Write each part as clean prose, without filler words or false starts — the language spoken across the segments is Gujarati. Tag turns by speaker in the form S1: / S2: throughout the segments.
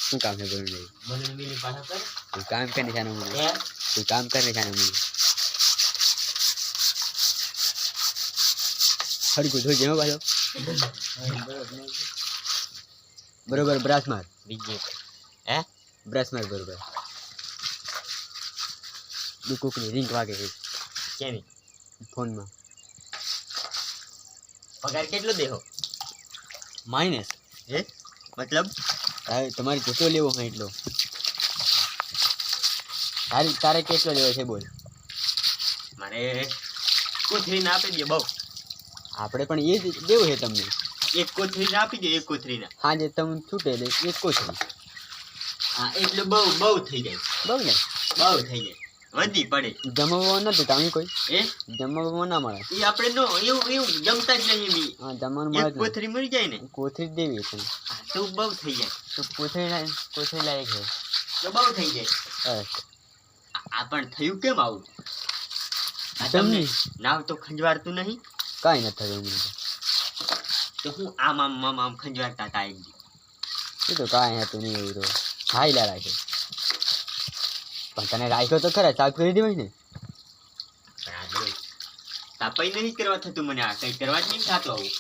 S1: શું કામ છે બોલ નહીં
S2: મને મિલી પાછા કર
S1: तू काम करने जाना मुझे
S2: હે
S1: तू काम करने जाना मुझे हर कुछ हो जाए भाई बरोबर ब्रश मार
S2: બીજે હે
S1: ब्रश मार बरोबर दुको की रिंग वागे है
S2: કેની
S1: फोन में
S2: પગાર કેટલો દેહો
S1: माइनस
S2: હે મતલબ
S1: तुम्हारी કેટલો લેવો है એટલો તારે કેટલો લેવો છે બોલ
S2: મારે કોથરીને આપી દે બહુ
S1: આપણે પણ એ જ દેવું છે તમને
S2: એક કોથરીને આપી દે એક કોથરીને
S1: હા જે તમને છૂટે એટલે એક કોથળી
S2: હા એટલે બહુ બહુ થઈ જાય
S1: બહુ ને
S2: બહુ થઈ જાય વધી પડે
S1: જમવા નથી તમે કોઈ
S2: હે
S1: જમવા ના મળે
S2: એ આપણે નો એવું એવું જમતા જ નહીં બી
S1: હા જમવાનું મળે
S2: એક કોથરી મળી જાય ને
S1: કોથળી જ દેવી છે
S2: હા, તો બહુ થઈ જાય
S1: તો કોથળી લાયક છે
S2: તો બહુ થઈ જાય
S1: બસ
S2: આ પણ થયું કેમ આવું આ
S1: તમને
S2: તમને નાવ તો ખંજવારતું નહીં
S1: કાંઈ નથી થયું મને
S2: તો હું આમ ખંજવારતા હતા એક દી
S1: એ તો કાંઈ હતું નહીં એવું તો ખાઈ રાખે પણ તને રાખ્યો તો ખરા સાફ કરી દેવાય ને
S2: પણ આ જો તાપાઈ નહીં કરવા થતું મને આ કઈ કરવા જ નહીં થતું આવું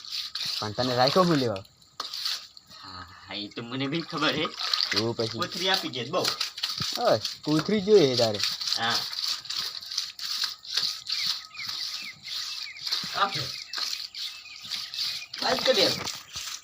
S1: પણ તને રાખ્યો હું લેવા
S2: હા હા એ તો મને બી ખબર હે
S1: તો પછી
S2: કોથરી આપી દે બહુ
S1: બસ કોથળી જોઈએ તારે
S2: હા આપે આજ કે